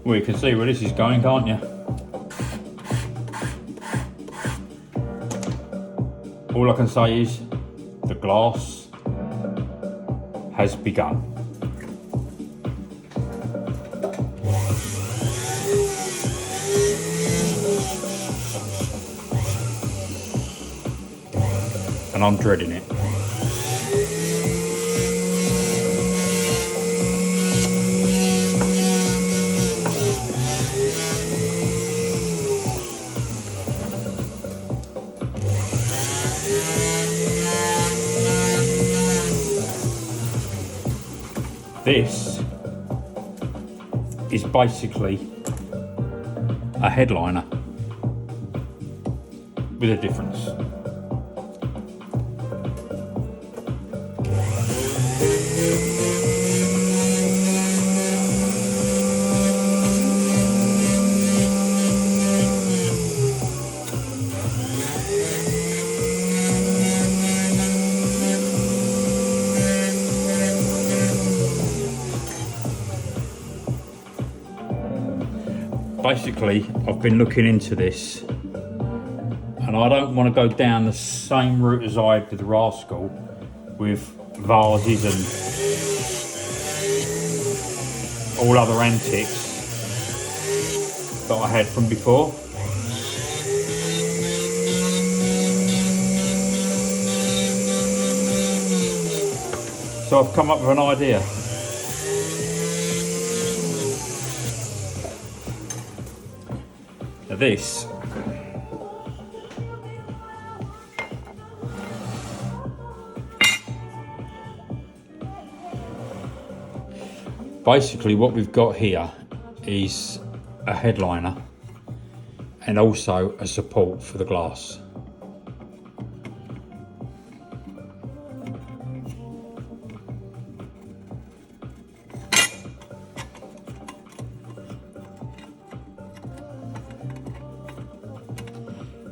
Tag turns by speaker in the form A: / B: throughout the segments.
A: Well, you can see where this is going, can't you? All I can say is the glass has begun. And I'm dreading it. This is basically a headliner with a difference. Basically, I've been looking into this and I don't want to go down the same route as I had with the Rascal with vases and all other antics that I had from before. So I've come up with an idea. Now this basically what we've got here is a headliner and also a support for the glass.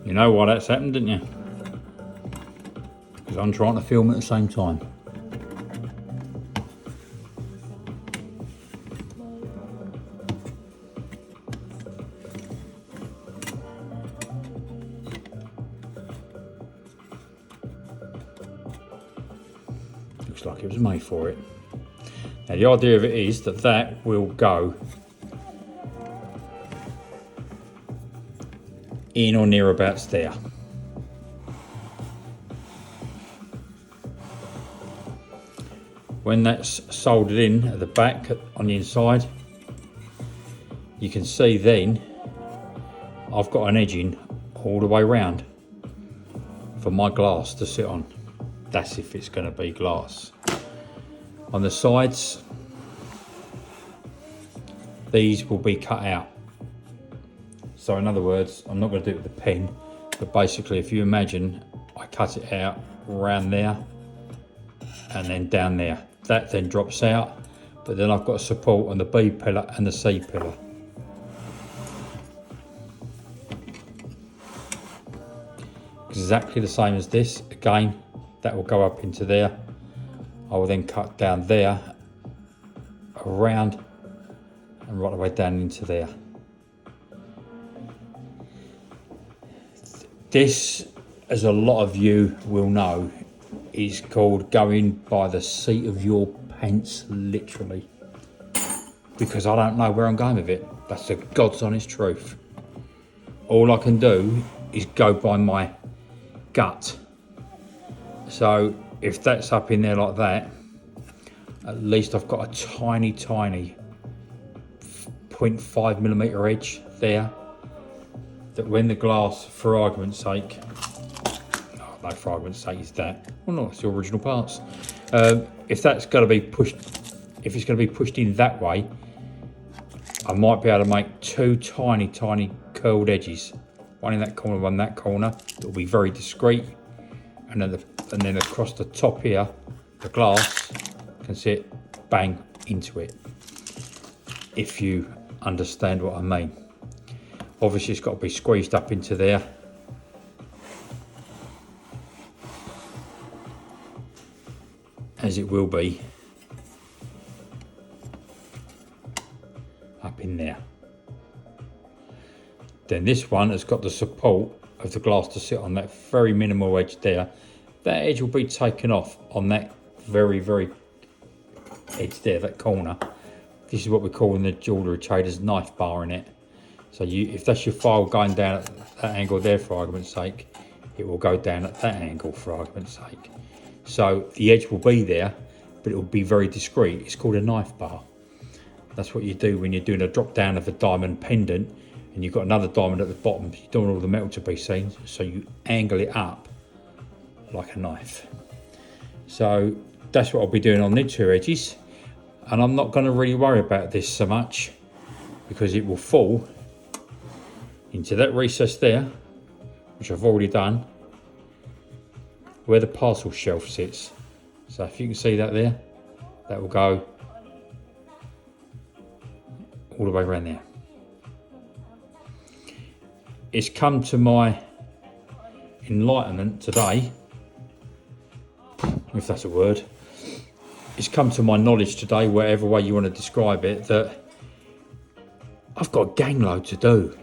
A: You know why that's happened, didn't you? Because I'm trying to film at the same time. Looks like it was made for it. Now the idea of it is that that will go in or nearabouts there. When that's soldered in at the back on the inside, you can see then I've got an edging all the way round for my glass to sit on. That's if it's going to be glass. On the sides, these will be cut out. So in other words, I'm not going to do it with a pen, but basically if you imagine I cut it out around there and then down there. That then drops out, but then I've got a support on the B pillar and the C pillar. Exactly the same as this. Again, that will go up into there. I will then cut down there, around and right the way down into there. This, as a lot of you will know, is called going by the seat of your pants, literally. Because I don't know where I'm going with it. That's the God's honest truth. All I can do is go by my gut. So if that's up in there like that, at least I've got a tiny 0.5mm edge there, that when the glass, for argument's sake, no, for argument's sake is that, well no, it's the original parts. If that's going to be pushed, if it's going to be pushed in that way, I might be able to make two tiny curled edges, one in that corner, one in that corner. It'll be very discreet, and then across the top here, the glass can sit bang into it. If you understand what I mean. Obviously it's got to be squeezed up into there. As it will be up in there. Then this one has got the support of the glass to sit on that very minimal edge there. That edge will be taken off on that very, very edge there, that corner. This is what we call in the jewellery traders knife bar in it. So if that's your file going down at that angle there, for argument's sake, it will go down at that angle, for argument's sake. So the edge will be there, but it will be very discreet. It's called a knife bar. That's what you do when you're doing a drop down of a diamond pendant and you've got another diamond at the bottom. You don't want all the metal to be seen, so you angle it up like a knife. So that's what I'll be doing on the two edges. And I'm not going to really worry about this so much because it will fall into that recess there, which I've already done, where the parcel shelf sits. So if you can see that there, that will go all the way around there. It's come to my enlightenment today, if that's a word, it's come to my knowledge today, whatever way you want to describe it, that I've got a gang load to do.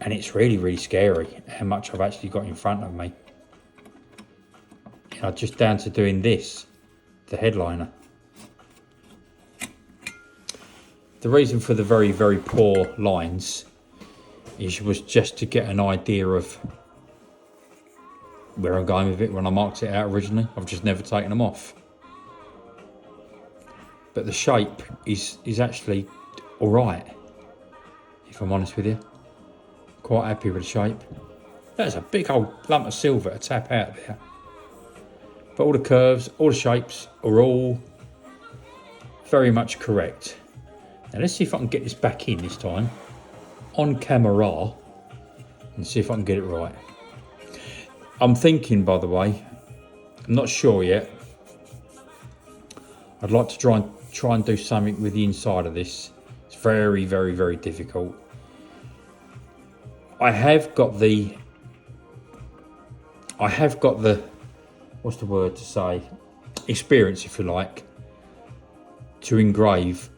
A: And it's really, really scary how much I've actually got in front of me. You know, just down to doing this, the headliner. The reason for the very, very poor lines was just to get an idea of where I'm going with it when I marked it out originally. I've just never taken them off. But the shape is actually all right, if I'm honest with you. Quite happy with the shape. That's a big old lump of silver to tap out there. But all the curves, all the shapes are all very much correct. Now let's see if I can get this back in this time on camera and see if I can get it right. I'm thinking, by the way, I'm not sure yet. I'd like to try and do something with the inside of this. It's very, very, very difficult. I have got the what's the word to say, experience, if you like, to engrave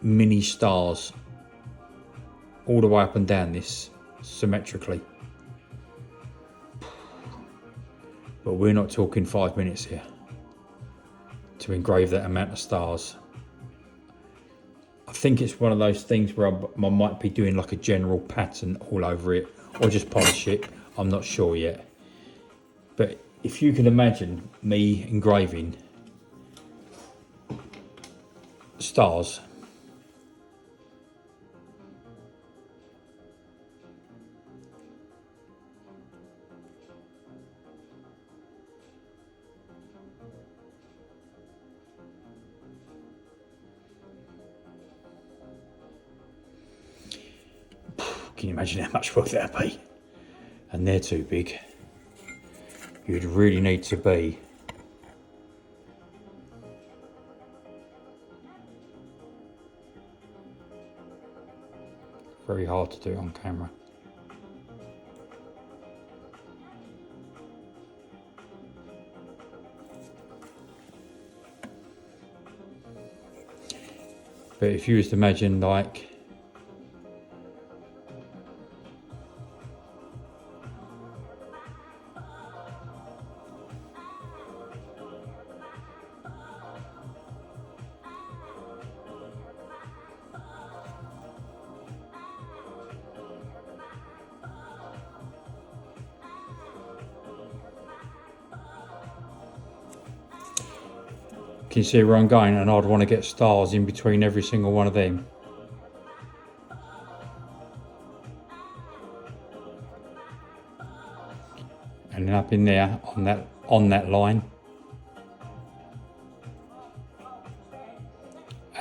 A: mini stars all the way up and down this symmetrically. But we're not talking 5 minutes here to engrave that amount of stars. I think it's one of those things where I might be doing like a general pattern all over it, or just polish it. I'm not sure yet. But if you can imagine me engraving stars, can you imagine how much work that'd be? And they're too big. You'd really need to be very hard to do on camera. But if you was to imagine like can you see where I'm going? And I'd want to get stars in between every single one of them. And then up in there on that line.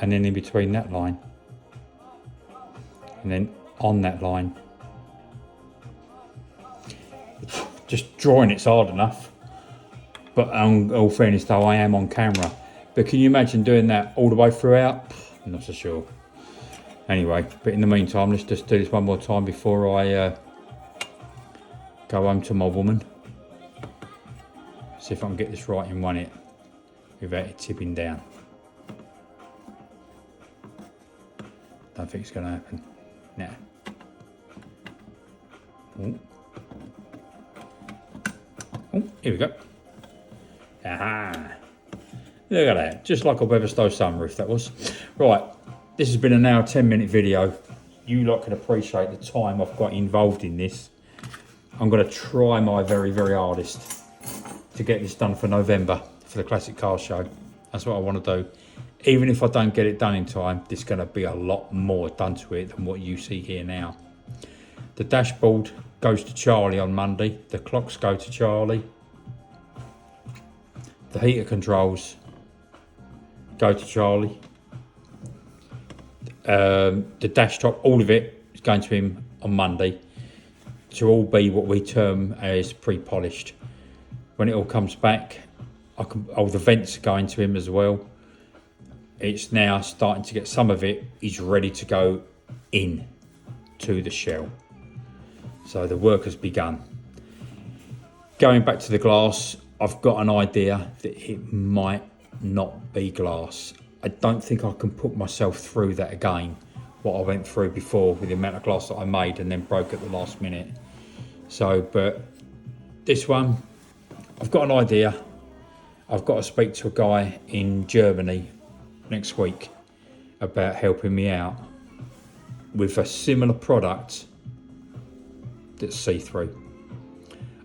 A: And then in between that line. And then on that line. Just drawing it's hard enough. But in all fairness though, I am on camera. But can you imagine doing that all the way throughout? I'm not so sure. Anyway, but in the meantime, let's just do this one more time before I go home to my woman. See if I can get this right in one hit without it tipping down. Don't think it's going to happen. Nah. Ooh. Oh, here we go. Aha. Look at that. Just like a Weatherstow sunroof, that was. Right. This has been an hour, 10-minute video. You lot can appreciate the time I've got involved in this. I'm going to try my very, very hardest to get this done for November for the Classic Car Show. That's what I want to do. Even if I don't get it done in time, there's going to be a lot more done to it than what you see here now. The dashboard goes to Charlie on Monday. The clocks go to Charlie. The heater controls go to Charlie. The dash top, all of it is going to him on Monday to all be what we term as pre-polished. When it all comes back, all the vents are going to him as well. It's now starting to get some of it is ready to go in to the shell. So the work has begun. Going back to the glass, I've got an idea that it might not be glass. I don't think I can put myself through that again, what I went through before with the amount of glass that I made and then broke at the last minute. So, but this one, I've got an idea. I've got to speak to a guy in Germany next week about helping me out with a similar product that's see-through.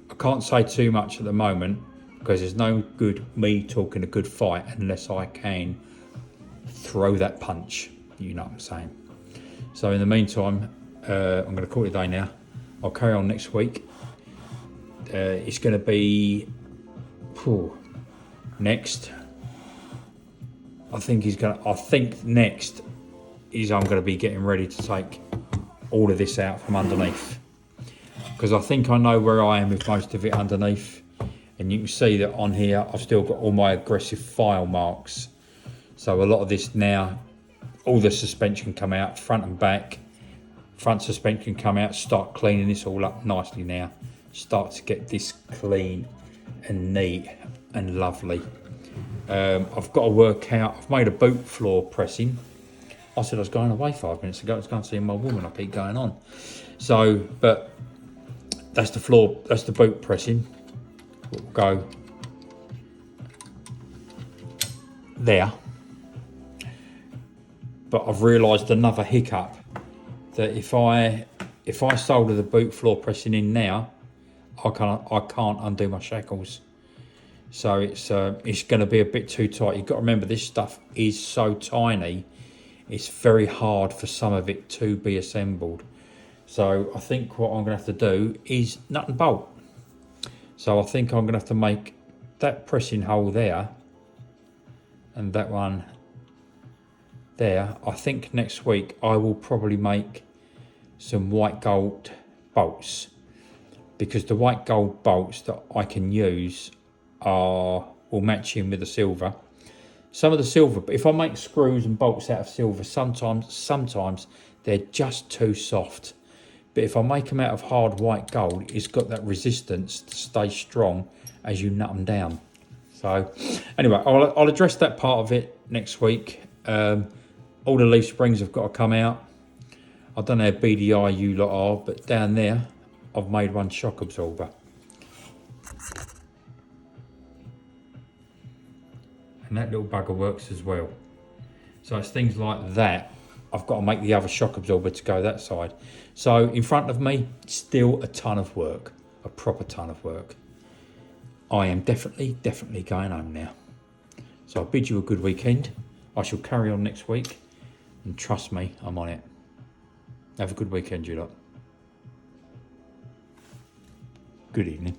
A: I can't say too much at the moment because there's no good me talking a good fight unless I can throw that punch, you know what I'm saying. So in the meantime, I'm going to call it a day now. I'll carry on next week. It's going to be next. I think next is I'm going to be getting ready to take all of this out from underneath, because I think I know where I am with most of it underneath, and you can see that on here I've still got all my aggressive file marks. So a lot of this now, all the suspension come out, front and back. Front suspension come out, start cleaning this all up nicely now. Start to get this clean and neat and lovely. I've got to work out, I've made a boot floor pressing. I said I was going away 5 minutes ago, I was going to see my woman, I keep going on. So, but that's the floor, that's the boot pressing. We'll go there. But I've realised another hiccup, that if I solder the boot floor pressing in now, I can't undo my shackles. So it's going to be a bit too tight. You've got to remember, this stuff is so tiny, it's very hard for some of it to be assembled. So I think what I'm going to have to do is nut and bolt. So I think I'm going to have to make that pressing hole there and that one there. I think next week I will probably make some white gold bolts, because the white gold bolts that I can use will match in with the silver. Some of the silver, but if I make screws and bolts out of silver, sometimes they're just too soft. But if I make them out of hard white gold, it's got that resistance to stay strong as you nut them down. So anyway, I'll address that part of it next week. All the leaf springs have got to come out. I don't know how BDI you lot are, but down there I've made one shock absorber. And that little bugger works as well. So it's things like that. I've got to make the other shock absorber to go that side. So in front of me, still a ton of work, a proper ton of work. I am definitely going home now. So I bid you a good weekend. I shall carry on next week, and trust me, I'm on it. Have a good weekend, you lot. Good evening.